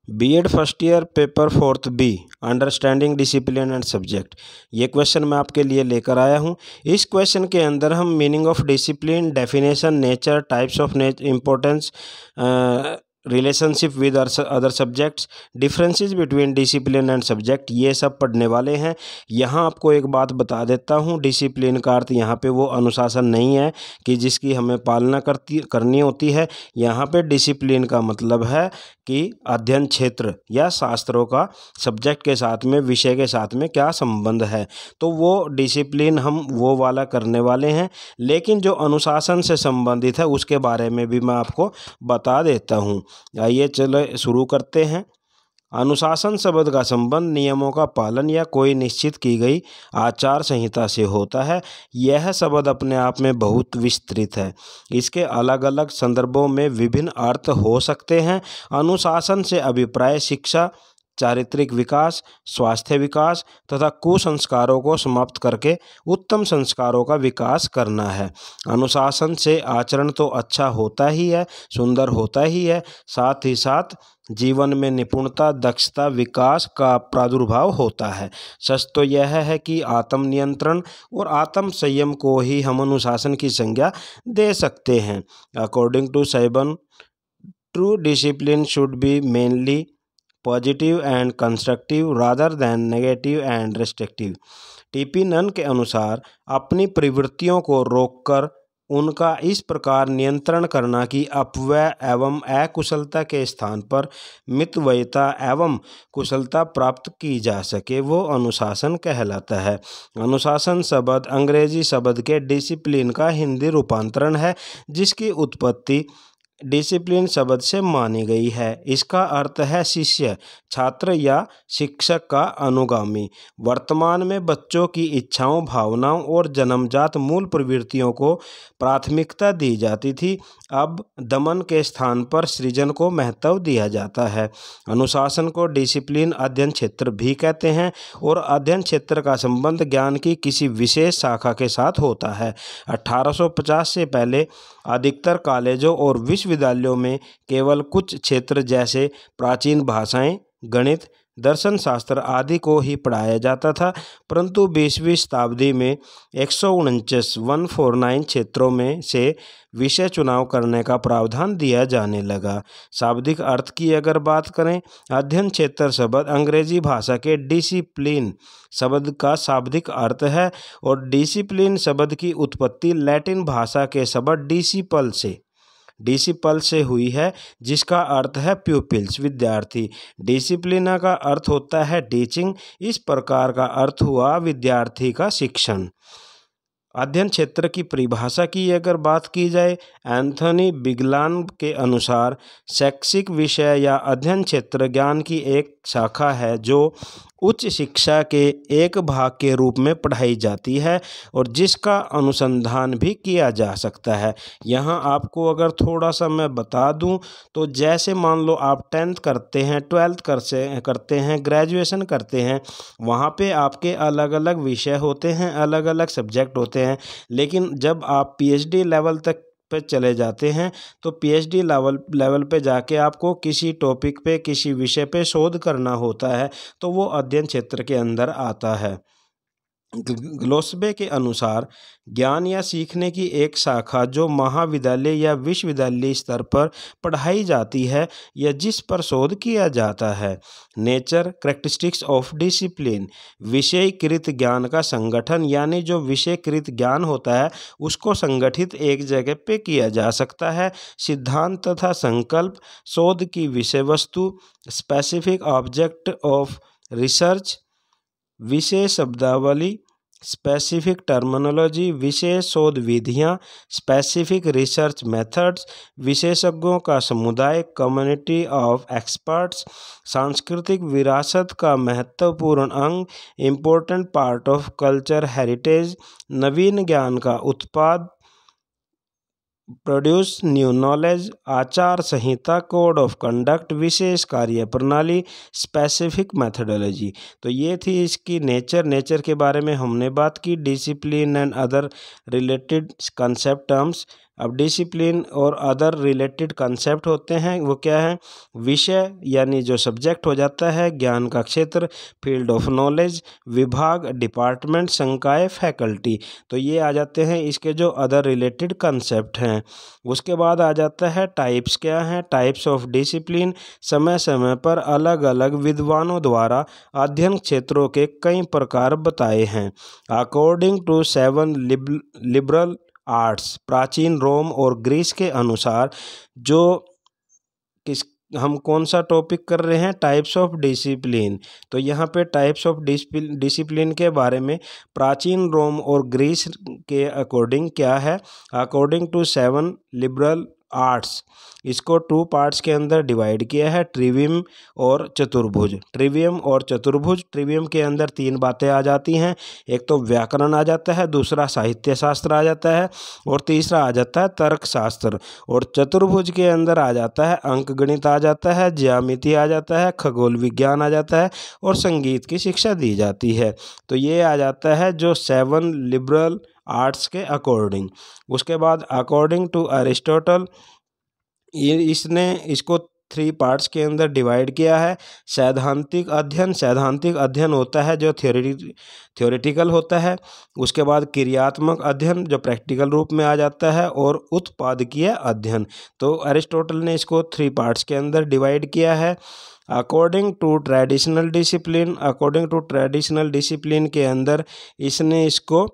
BEd first year paper 4th B understanding discipline and subject, ये question मैं आपके लिए लेकर आया हूँ। इस क्वेश्चन के अंदर हम meaning of discipline, definition, nature, types of importance, relationship with other subjects, differences between discipline and subject, ये सब पढ़ने वाले हैं। यहाँ आपको एक बात बता देता हूँ, डिसिप्लिन का अर्थ यहाँ पे वो अनुशासन नहीं है कि जिसकी हमें पालना करनी होती है। यहाँ पे डिसिप्लिन का मतलब है कि अध्ययन क्षेत्र या शास्त्रों का सब्जेक्ट के साथ में, विषय के साथ में क्या संबंध है, तो वो डिसिप्लिन हम वो वाला करने वाले हैं। लेकिन जो अनुशासन से संबंधित है उसके बारे में भी मैं आपको बता देता हूँ। आइए चलो शुरू करते हैं। अनुशासन शब्द का संबंध नियमों का पालन या कोई निश्चित की गई आचार संहिता से होता है। यह शब्द अपने आप में बहुत विस्तृत है। इसके अलग अलग संदर्भों में विभिन्न अर्थ हो सकते हैं। अनुशासन से अभिप्राय शिक्षा, चारित्रिक विकास, स्वास्थ्य विकास तथा कुसंस्कारों को समाप्त करके उत्तम संस्कारों का विकास करना है। अनुशासन से आचरण तो अच्छा होता ही है, सुंदर होता ही है, साथ ही साथ जीवन में निपुणता, दक्षता, विकास का प्रादुर्भाव होता है। सच तो यह है कि आत्म नियंत्रण और आत्म संयम को ही हम अनुशासन की संज्ञा दे सकते हैं। अकॉर्डिंग टू सैबन, true discipline should be mainly positive and constructive rather than negative and restrictive. TP Nunn के अनुसार अपनी प्रवृत्तियों को रोककर उनका इस प्रकार नियंत्रण करना कि अपव्यय एवं अकुशलता के स्थान पर मितव्ययता एवं कुशलता प्राप्त की जा सके, वो अनुशासन कहलाता है। अनुशासन शब्द अंग्रेजी शब्द के डिसिप्लिन का हिंदी रूपांतरण है, जिसकी उत्पत्ति डिसिप्लिन शब्द से मानी गई है। इसका अर्थ है शिष्य, छात्र या शिक्षक का अनुगामी। वर्तमान में बच्चों की इच्छाओं, भावनाओं और जन्मजात मूल प्रवृत्तियों को प्राथमिकता दी जाती थी। अब दमन के स्थान पर सृजन को महत्व दिया जाता है। अनुशासन को डिसिप्लिन अध्ययन क्षेत्र भी कहते हैं और अध्ययन क्षेत्र का संबंध ज्ञान की किसी विशेष शाखा के साथ होता है। 1850 से पहले अधिकतर कॉलेजों और विश्वविद्यालयों में केवल कुछ क्षेत्र जैसे प्राचीन भाषाएं, गणित, दर्शन शास्त्र आदि को ही पढ़ाया जाता था, परंतु 20वीं शताब्दी में 149 क्षेत्रों में से विषय चुनाव करने का प्रावधान दिया जाने लगा। शाब्दिक अर्थ की अगर बात करें, अध्ययन क्षेत्र शब्द अंग्रेजी भाषा के डिसिप्लिन शब्द का शाब्दिक अर्थ है और डिसिप्लिन शब्द की उत्पत्ति लैटिन भाषा के शब्द डिसिपल से हुई है, जिसका अर्थ है प्यूपिल्स, विद्यार्थी। डिसिप्लिना का अर्थ होता है टीचिंग। इस प्रकार का अर्थ हुआ विद्यार्थी का शिक्षण। अध्ययन क्षेत्र की परिभाषा की अगर बात की जाए, एंथोनी बिगलान के अनुसार शैक्षिक विषय या अध्ययन क्षेत्र ज्ञान की एक शाखा है जो उच्च शिक्षा के एक भाग के रूप में पढ़ाई जाती है और जिसका अनुसंधान भी किया जा सकता है। यहाँ आपको अगर थोड़ा सा मैं बता दूँ तो जैसे मान लो आप 10th करते हैं, 12th करते हैं, ग्रेजुएशन करते हैं, वहाँ पे आपके अलग अलग विषय होते हैं, अलग अलग सब्जेक्ट होते हैं। लेकिन जब आप पीएचडी लेवल तक पे चले जाते हैं तो पीएचडी लेवल पे जाके आपको किसी टॉपिक पे, किसी विषय पे शोध करना होता है, तो वो अध्ययन क्षेत्र के अंदर आता है। ग्लोसबे के अनुसार ज्ञान या सीखने की एक शाखा जो महाविद्यालय या विश्वविद्यालय स्तर पर पढ़ाई जाती है या जिस पर शोध किया जाता है। नेचर कैरेक्टरिस्टिक्स ऑफ डिसिप्लिन, विषयकृत ज्ञान का संगठन, यानी जो विषयकृत ज्ञान होता है उसको संगठित एक जगह पे किया जा सकता है। सिद्धांत तथा संकल्प, शोध की विषय वस्तु, स्पेसिफिक ऑब्जेक्ट ऑफ रिसर्च, विशेष शब्दावली, स्पेसिफिक टर्मिनोलॉजी, विशेष शोध विधियाँ, स्पेसिफिक रिसर्च मेथड्स, विशेषज्ञों का समुदाय, कम्युनिटी ऑफ एक्सपर्ट्स, सांस्कृतिक विरासत का महत्वपूर्ण अंग, important part of culture heritage, नवीन ज्ञान का उत्पाद, प्रोड्यूस न्यू नॉलेज, आचार संहिता, कोड ऑफ कंडक्ट, विशेष कार्य प्रणाली, स्पेसिफिक मेथडोलॉजी। तो ये थी इसकी नेचर के बारे में हमने बात की। Discipline and other related concept terms अब डिसिप्लिन और अदर रिलेटेड कंसेप्ट होते हैं, वो क्या है? विषय यानी जो सब्जेक्ट हो जाता है, ज्ञान का क्षेत्र, फील्ड ऑफ नॉलेज, विभाग, डिपार्टमेंट, संकाय, फैकल्टी। तो ये आ जाते हैं इसके जो अदर रिलेटेड कंसेप्ट हैं। उसके बाद आ जाता है टाइप्स। क्या हैं? Types of discipline. समय समय पर अलग अलग विद्वानों द्वारा अध्ययन क्षेत्रों के कई प्रकार बताए हैं। अकॉर्डिंग टू 7 लिबरल आर्ट्स, प्राचीन रोम और ग्रीस के अनुसार, जो किस हम कौन सा टॉपिक कर रहे हैं? Types of discipline. तो यहाँ पे टाइप्स ऑफ डिसिप्लिन के बारे में प्राचीन रोम और ग्रीस के अकॉर्डिंग क्या है? अकॉर्डिंग टू 7 लिबरल आर्ट्स, इसको 2 पार्ट्स के अंदर डिवाइड किया है, ट्रिवियम और चतुर्भुज। ट्रिवियम और चतुर्भुज। ट्रिवियम के अंदर 3 बातें आ जाती हैं, एक तो व्याकरण आ जाता है, दूसरा साहित्य शास्त्र आ जाता है और तीसरा आ जाता है तर्कशास्त्र। और चतुर्भुज के अंदर आ जाता है अंकगणित आ जाता है, ज्यामिति आ जाता है, खगोल विज्ञान आ जाता है और संगीत की शिक्षा दी जाती है। तो ये आ जाता है जो 7 लिबरल आर्ट्स के अकॉर्डिंग। उसके बाद अकॉर्डिंग टू अरिस्टोटल, ये इसने इसको 3 पार्ट्स के अंदर डिवाइड किया है। सैद्धांतिक अध्ययन। सैद्धांतिक अध्ययन होता है जो थ्योरेटिकल होता है। उसके बाद क्रियात्मक अध्ययन जो प्रैक्टिकल रूप में आ जाता है, और उत्पादकीय अध्ययन। तो अरिस्टोटल ने इसको 3 पार्ट्स के अंदर डिवाइड किया है। According to traditional discipline, according to traditional discipline के अंदर इसने इसको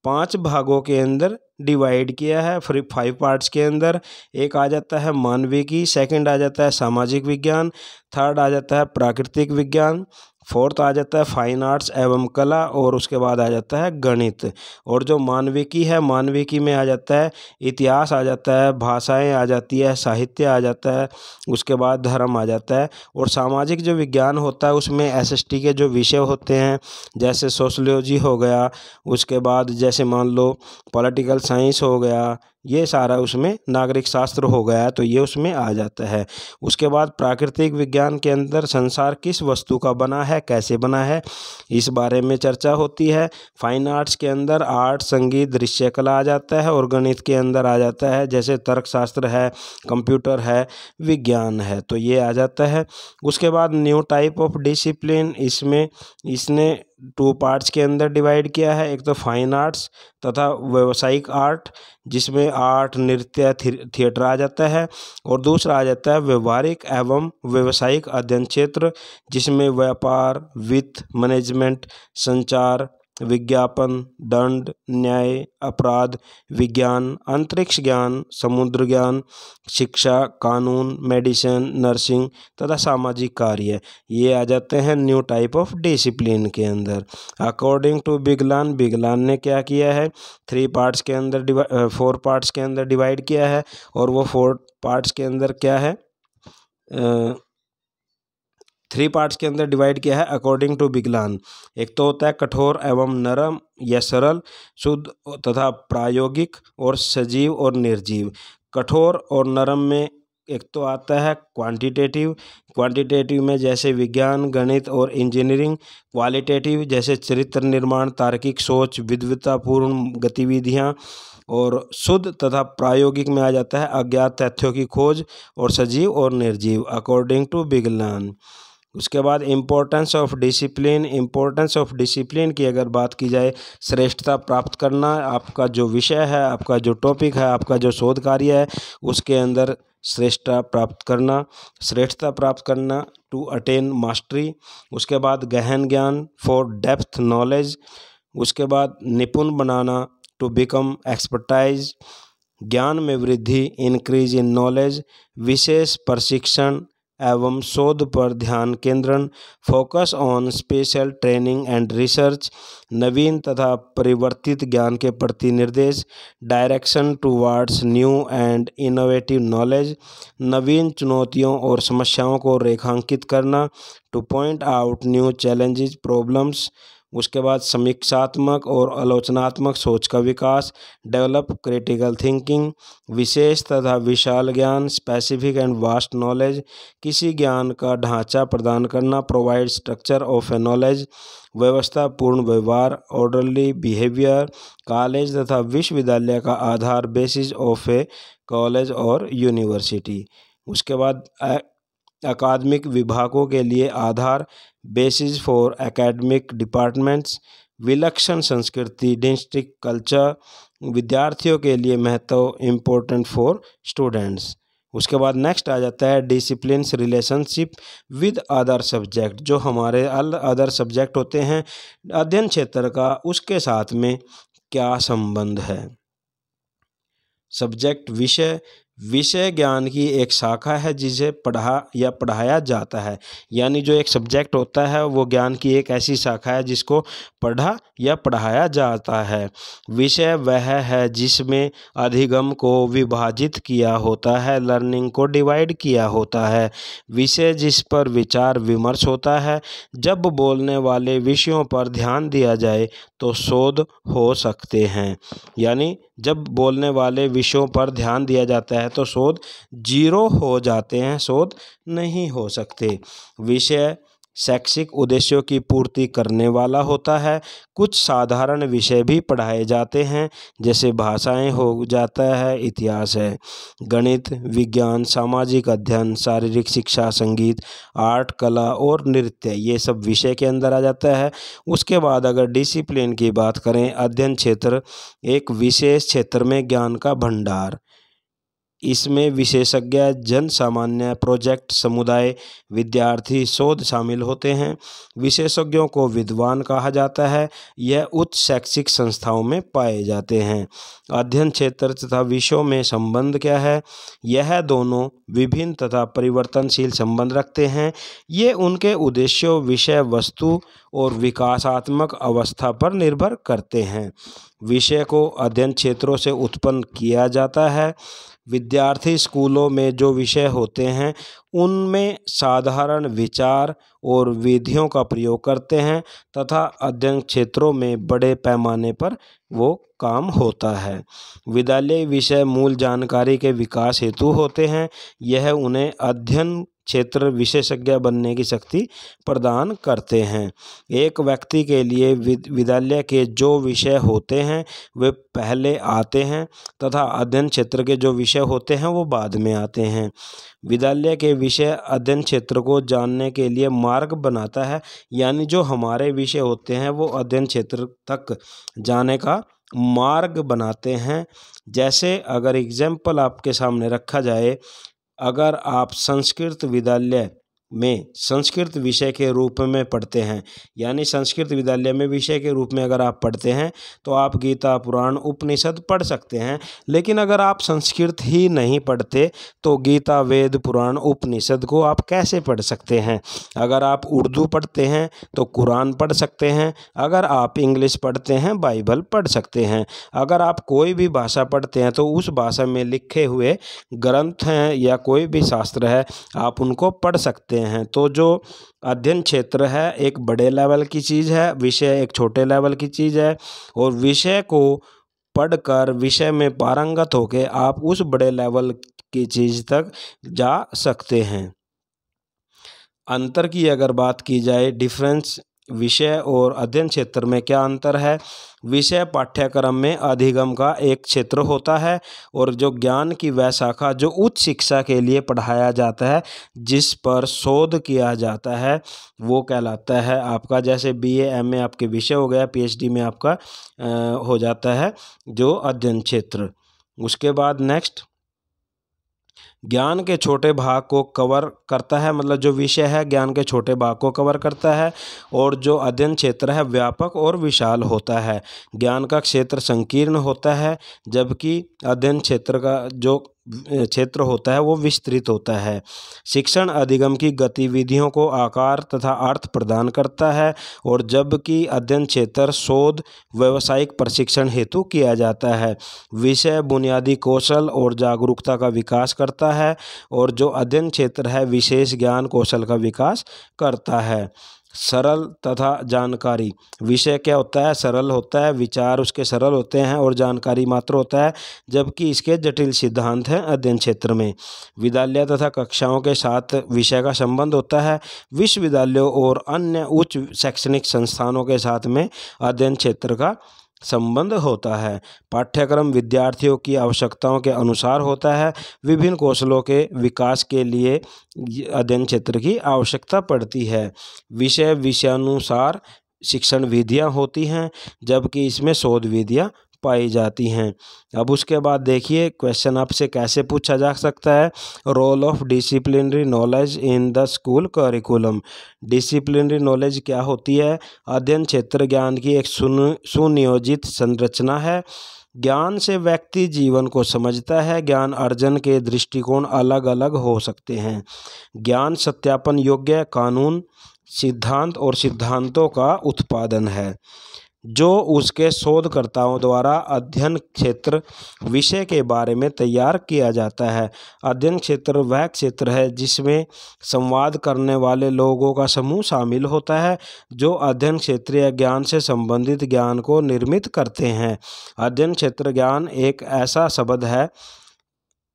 5 भागों के अंदर डिवाइड किया है, 5 पार्ट्स के अंदर। एक आ जाता है मानविकी, सेकंड आ जाता है सामाजिक विज्ञान, थर्ड आ जाता है प्राकृतिक विज्ञान, फोर्थ आ जाता है फाइन आर्ट्स एवं कला, और उसके बाद आ जाता है गणित। और जो मानविकी है, मानविकी में आ जाता है इतिहास आ जाता है, भाषाएं आ जाती है, साहित्य आ जाता है, उसके बाद धर्म आ जाता है। और सामाजिक जो विज्ञान होता है उसमें एसएसटी के जो विषय होते हैं, जैसे सोशलियोलॉजी हो गया, उसके बाद जैसे मान लो पॉलिटिकल साइंस हो गया, ये सारा उसमें नागरिक शास्त्र हो गया, तो ये उसमें आ जाता है। उसके बाद प्राकृतिक विज्ञान के अंदर संसार किस वस्तु का बना है, कैसे बना है, इस बारे में चर्चा होती है। फाइन आर्ट्स के अंदर आर्ट, संगीत, दृश्य कला आ जाता है, और गणित के अंदर आ जाता है जैसे तर्कशास्त्र है, कंप्यूटर है, विज्ञान है, तो ये आ जाता है। उसके बाद न्यू टाइप ऑफ डिसिप्लिन, इसमें इसने 2 पार्ट्स के अंदर डिवाइड किया है, एक तो फाइन आर्ट्स तथा व्यावसायिक आर्ट, जिसमें आर्ट, नृत्य, थिएटर आ जाता है, और दूसरा आ जाता है व्यवहारिक एवं व्यावसायिक अध्ययन क्षेत्र, जिसमें व्यापार, वित्त, मैनेजमेंट, संचार, विज्ञापन, दंड, न्याय, अपराध, विज्ञान, अंतरिक्ष ज्ञान, समुद्र ज्ञान, शिक्षा, कानून, मेडिसिन, नर्सिंग तथा सामाजिक कार्य, ये आ जाते हैं न्यू टाइप ऑफ डिसिप्लिन के अंदर। अकॉर्डिंग टू बिगलान, बिगलान ने क्या किया है? 4 पार्ट्स के अंदर डिवाइड किया है, और वो 4 पार्ट्स के अंदर क्या है? 3 पार्ट्स के अंदर डिवाइड किया है अकॉर्डिंग टू बिगलान। एक तो होता है कठोर एवं नरम या सरल, शुद्ध तथा प्रायोगिक, और सजीव और निर्जीव। कठोर और नरम में एक तो आता है क्वांटिटेटिव में जैसे विज्ञान, गणित और इंजीनियरिंग। क्वालिटेटिव जैसे चरित्र निर्माण, तार्किक सोच, विद्वतापूर्ण गतिविधियाँ। और शुद्ध तथा प्रायोगिक में आ जाता है अज्ञात तथ्यों की खोज, और सजीव और निर्जीव अकॉर्डिंग टू बिगलान। उसके बाद importance of discipline, importance of discipline की अगर बात की जाए, श्रेष्ठता प्राप्त करना, आपका जो विषय है, आपका जो टॉपिक है, आपका जो शोध कार्य है, उसके अंदर श्रेष्ठता प्राप्त करना टू अटेन मास्टरी। उसके बाद गहन ज्ञान, फॉर डेप्थ नॉलेज। उसके बाद निपुण बनाना, टू बिकम एक्सपर्टाइज। ज्ञान में वृद्धि, इंक्रीज इन नॉलेज। विशेष प्रशिक्षण एवं शोध पर ध्यान केंद्रण, focus on special training and research. नवीन तथा परिवर्तित ज्ञान के प्रति निर्देश, direction towards new and innovative knowledge. नवीन चुनौतियों और समस्याओं को रेखांकित करना, to point out new challenges problems. उसके बाद समीक्षात्मक और आलोचनात्मक सोच का विकास, डेवलप क्रिटिकल थिंकिंग, विशेष तथा विशाल ज्ञान, स्पेसिफिक एंड वास्ट नॉलेज, किसी ज्ञान का ढांचा प्रदान करना, provide structure of a knowledge, व्यवस्थापूर्ण व्यवहार, ऑर्डरली बिहेवियर, कॉलेज तथा विश्वविद्यालय का आधार, बेसिस ऑफ ए कॉलेज और यूनिवर्सिटी। उसके बाद अकादमिक विभागों के लिए आधार, बेसिस फॉर एकेडमिक डिपार्टमेंट्स, विलक्षण संस्कृति, डिस्ट्रिक्ट कल्चर, विद्यार्थियों के लिए महत्व, इम्पोर्टेंट फॉर स्टूडेंट्स। उसके बाद नेक्स्ट आ जाता है disciplines relationship with other subject, जो हमारे अदर सब्जेक्ट होते हैं अध्ययन क्षेत्र का, उसके साथ में क्या संबंध है। सब्जेक्ट विषय ज्ञान की एक शाखा है जिसे पढ़ाया जाता है, यानी जो एक सब्जेक्ट होता है वो ज्ञान की एक ऐसी शाखा है जिसको पढ़ा या पढ़ाया जाता है। विषय वह है जिसमें अधिगम को विभाजित किया होता है, लर्निंग को डिवाइड किया होता है। विषय जिस पर विचार विमर्श होता है। जब बोलने वाले विषयों पर ध्यान दिया जाए तो शोध हो सकते हैं, यानी जब बोलने वाले विषयों पर ध्यान दिया जाता है तो शोध 0 हो जाते हैं, शोध नहीं हो सकते। विषय शैक्षिक उद्देश्यों की पूर्ति करने वाला होता है। कुछ साधारण विषय भी पढ़ाए जाते हैं, जैसे भाषाएं हो जाता है, इतिहास है, गणित, विज्ञान, सामाजिक अध्ययन, शारीरिक शिक्षा, संगीत, आर्ट, कला और नृत्य, ये सब विषय के अंदर आ जाता है। उसके बाद अगर डिसिप्लिन की बात करें, अध्ययन क्षेत्र एक विशेष क्षेत्र में ज्ञान का भंडार। इसमें विशेषज्ञ, जन सामान्य, प्रोजेक्ट, समुदाय, विद्यार्थी, शोध शामिल होते हैं। विशेषज्ञों को विद्वान कहा जाता है। यह उच्च शैक्षिक संस्थाओं में पाए जाते हैं। अध्ययन क्षेत्र तथा विषयों में संबंध क्या है? यह दोनों विभिन्न तथा परिवर्तनशील संबंध रखते हैं। ये उनके उद्देश्यों, विषय वस्तु और विकासात्मक अवस्था पर निर्भर करते हैं। विषय को अध्ययन क्षेत्रों से उत्पन्न किया जाता है। विद्यार्थी स्कूलों में जो विषय होते हैं उनमें साधारण विचार और विधियों का प्रयोग करते हैं तथा अध्ययन क्षेत्रों में बड़े पैमाने पर वो काम होता है। विद्यालय विषय मूल जानकारी के विकास हेतु होते हैं। यह उन्हें अध्ययन क्षेत्र विशेषज्ञ बनने की शक्ति प्रदान करते हैं। एक व्यक्ति के लिए विद्यालय के जो विषय होते हैं वे पहले आते हैं तथा अध्ययन क्षेत्र के जो विषय होते हैं वो बाद में आते हैं। विद्यालय के विषय अध्ययन क्षेत्र को जानने के लिए मार्ग बनाता है, यानी जो हमारे विषय होते हैं वो अध्ययन क्षेत्र तक जाने का मार्ग बनाते हैं। जैसे अगर एग्जाम्पल आपके सामने रखा जाए, अगर आप संस्कृत विद्यालय में संस्कृत विषय के रूप में पढ़ते हैं, यानी संस्कृत विद्यालय में विषय के रूप में अगर आप पढ़ते हैं तो आप गीता, पुराण, उपनिषद पढ़ सकते हैं। लेकिन अगर आप संस्कृत ही नहीं पढ़ते तो गीता, वेद, पुराण, उपनिषद को आप कैसे पढ़ सकते हैं? अगर आप उर्दू पढ़ते हैं तो कुरान पढ़ सकते हैं। अगर आप इंग्लिश पढ़ते हैं, बाइबल पढ़ सकते हैं। अगर आप कोई भी भाषा पढ़ते हैं तो उस भाषा में लिखे हुए ग्रंथ हैं या कोई भी शास्त्र है, आप उनको पढ़ सकते हैं। तो जो अध्ययन क्षेत्र है एक बड़े लेवल की चीज़ है, विषय एक छोटे लेवल की चीज़ है, और विषय को पढ़कर विषय में पारंगत होकर आप उस बड़े लेवल की चीज़ तक जा सकते हैं। अंतर की अगर बात की जाए, डिफरेंस विषय और अध्ययन क्षेत्र में क्या अंतर है? विषय पाठ्यक्रम में अधिगम का एक क्षेत्र होता है और जो ज्ञान की वह शाखा जो उच्च शिक्षा के लिए पढ़ाया जाता है, जिस पर शोध किया जाता है, वो कहलाता है आपका, जैसे BA MA आपके विषय हो गया, PhD में आपका हो जाता है जो अध्ययन क्षेत्र। उसके बाद नेक्स्ट, ज्ञान के छोटे भाग को कवर करता है, मतलब जो विषय है ज्ञान के छोटे भाग को कवर करता है, और जो अध्ययन क्षेत्र है व्यापक और विशाल होता है। ज्ञान का क्षेत्र संकीर्ण होता है, जबकि अध्ययन क्षेत्र का जो क्षेत्र होता है वो विस्तृत होता है। शिक्षण अधिगम की गतिविधियों को आकार तथा अर्थ प्रदान करता है, और जबकि अध्ययन क्षेत्र शोध, व्यावसायिक प्रशिक्षण हेतु किया जाता है। विषय बुनियादी कौशल और जागरूकता का विकास करता है, और जो अध्ययन क्षेत्र है विशेष ज्ञान कौशल का विकास करता है। सरल तथा जानकारी। विषय क्या होता है? सरल होता है, विचार उसके सरल होते हैं और जानकारी मात्र होता है, जबकि इसके जटिल सिद्धांत हैं अध्ययन क्षेत्र में। विद्यालय तथा कक्षाओं के साथ विषय का संबंध होता है। विश्वविद्यालयों और अन्य उच्च शैक्षणिक संस्थानों के साथ में अध्ययन क्षेत्र का संबंध होता है। पाठ्यक्रम विद्यार्थियों की आवश्यकताओं के अनुसार होता है। विभिन्न कौशलों के विकास के लिए अध्ययन क्षेत्र की आवश्यकता पड़ती है। विषय विषयानुसार शिक्षण विधियां होती हैं, जबकि इसमें शोध विधियां पाई जाती हैं। अब उसके बाद देखिए क्वेश्चन आपसे कैसे पूछा जा सकता है। Role of disciplinary knowledge in the school curriculum. Disciplinary knowledge क्या होती है? अध्ययन क्षेत्र ज्ञान की एक सुनियोजित संरचना है। ज्ञान से व्यक्ति जीवन को समझता है। ज्ञान अर्जन के दृष्टिकोण अलग अलग हो सकते हैं। ज्ञान सत्यापन योग्य कानून, सिद्धांत और सिद्धांतों का उत्पादन है, जो उसके शोधकर्ताओं द्वारा अध्ययन क्षेत्र विषय के बारे में तैयार किया जाता है। अध्ययन क्षेत्र वह क्षेत्र है जिसमें संवाद करने वाले लोगों का समूह शामिल होता है, जो अध्ययन क्षेत्रीय ज्ञान से संबंधित ज्ञान को निर्मित करते हैं। अध्ययन क्षेत्र ज्ञान एक ऐसा शब्द है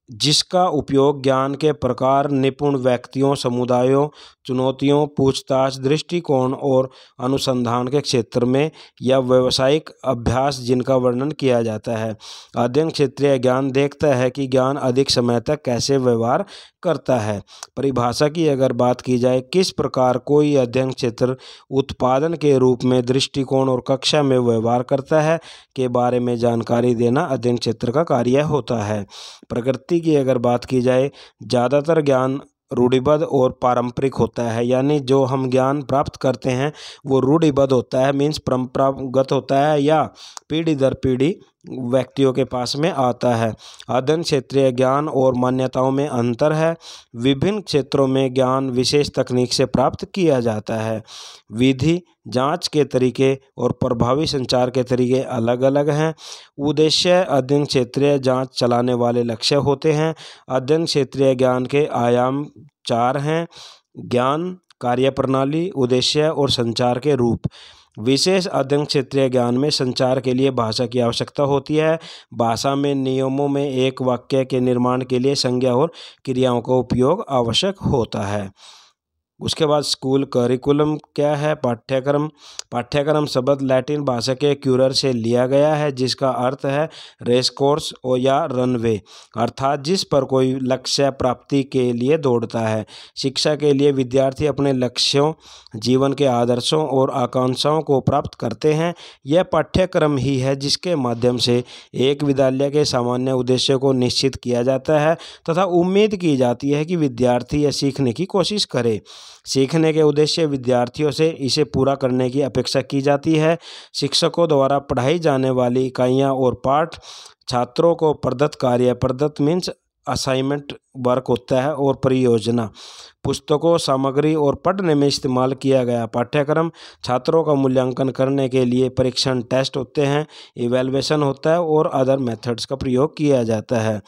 जिसका उपयोग ज्ञान के प्रकार, निपुण व्यक्तियों, समुदायों, चुनौतियों, पूछताछ, दृष्टिकोण और अनुसंधान के क्षेत्र में या व्यावसायिक अभ्यास जिनका वर्णन किया जाता है। अध्ययन क्षेत्रीय ज्ञान देखता है कि ज्ञान अधिक समय तक कैसे व्यवहार करता है। परिभाषा की अगर बात की जाए, किस प्रकार कोई अध्ययन क्षेत्र उत्पादन के रूप में, दृष्टिकोण और कक्षा में व्यवहार करता है के बारे में जानकारी देना अध्ययन क्षेत्र का कार्य होता है। प्रकृति की अगर बात की जाए, ज़्यादातर ज्ञान रूढ़िबद्ध और पारंपरिक होता है, यानी जो हम ज्ञान प्राप्त करते हैं वो रूढ़िबद्ध होता है, मीन्स परंपरागत होता है या पीढ़ी दर पीढ़ी व्यक्तियों के पास में आता है। अध्ययन क्षेत्रीय ज्ञान और मान्यताओं में अंतर है। विभिन्न क्षेत्रों में ज्ञान विशेष तकनीक से प्राप्त किया जाता है। विधि, जांच के तरीके और प्रभावी संचार के तरीके अलग अलग हैं। उद्देश्य अध्ययन क्षेत्रीय जांच चलाने वाले लक्ष्य होते हैं। अध्ययन क्षेत्रीय ज्ञान के आयाम 4 हैं: ज्ञान, कार्यप्रणाली, उद्देश्य और संचार के रूप। विशेष अध्ययन क्षेत्रीय ज्ञान में संचार के लिए भाषा की आवश्यकता होती है। भाषा में नियमों में एक वाक्य के निर्माण के लिए संज्ञा और क्रियाओं का उपयोग आवश्यक होता है। उसके बाद स्कूल करिकुलम क्या है? पाठ्यक्रम। पाठ्यक्रम शब्द लैटिन भाषा के क्यूरर से लिया गया है, जिसका अर्थ है रेस कोर्स और या रनवे, अर्थात जिस पर कोई लक्ष्य प्राप्ति के लिए दौड़ता है। शिक्षा के लिए विद्यार्थी अपने लक्ष्यों, जीवन के आदर्शों और आकांक्षाओं को प्राप्त करते हैं। यह पाठ्यक्रम ही है जिसके माध्यम से एक विद्यालय के सामान्य उद्देश्य को निश्चित किया जाता है तथा उम्मीद की जाती है कि विद्यार्थी यह सीखने की कोशिश करे। सीखने के उद्देश्य विद्यार्थियों से इसे पूरा करने की अपेक्षा की जाती है। शिक्षकों द्वारा पढ़ाई जाने वाली इकाइयाँ और पाठ छात्रों को प्रदत्त कार्य, प्रदत्त मीन्स असाइनमेंट वर्क होता है, और परियोजना, पुस्तकों, सामग्री और पढ़ने में इस्तेमाल किया गया पाठ्यक्रम, छात्रों का मूल्यांकन करने के लिए परीक्षण, टेस्ट होते हैं, इवैल्यूएशन होता है और अदर मेथड्स का प्रयोग किया जाता है।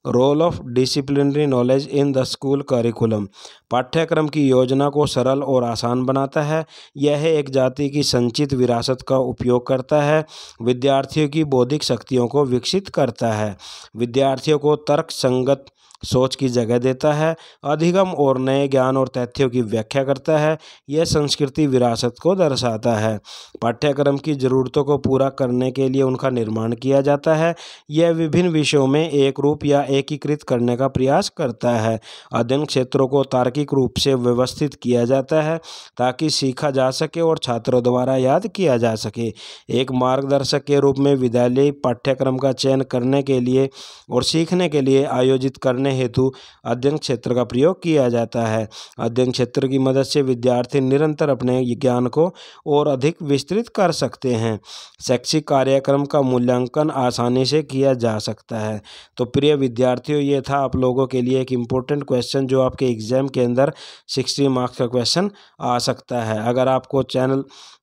Role of disciplinary knowledge in the school curriculum. पाठ्यक्रम की योजना को सरल और आसान बनाता है। यह एक जाति की संचित विरासत का उपयोग करता है। विद्यार्थियों की बौद्धिक शक्तियों को विकसित करता है। विद्यार्थियों को तर्क संगत सोच की जगह देता है। अधिगम और नए ज्ञान और तथ्यों की व्याख्या करता है। यह संस्कृति विरासत को दर्शाता है। पाठ्यक्रम की ज़रूरतों को पूरा करने के लिए उनका निर्माण किया जाता है। यह विभिन्न विषयों में एक रूप या एकीकृत करने का प्रयास करता है। अध्ययन क्षेत्रों को तार्किक रूप से व्यवस्थित किया जाता है ताकि सीखा जा सके और छात्रों द्वारा याद किया जा सके। एक मार्गदर्शक के रूप में विद्यालय पाठ्यक्रम का चयन करने के लिए और सीखने के लिए आयोजित करने हेतु अध्ययन क्षेत्र का प्रयोग किया जाता है। अध्ययन क्षेत्र की मदद से विद्यार्थी निरंतर अपने ज्ञान को और अधिक विस्तृत कर सकते हैं। शैक्षिक कार्यक्रम का मूल्यांकन आसानी से किया जा सकता है। तो प्रिय विद्यार्थियों, ये था आप लोगों के लिए एक इम्पोर्टेंट क्वेश्चन जो आपके एग्जाम के अंदर 60 मार्क्स का क्वेश्चन आ सकता है। अगर आपको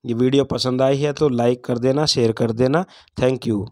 ये वीडियो पसंद आई है तो लाइक कर देना, शेयर कर देना। Thank you.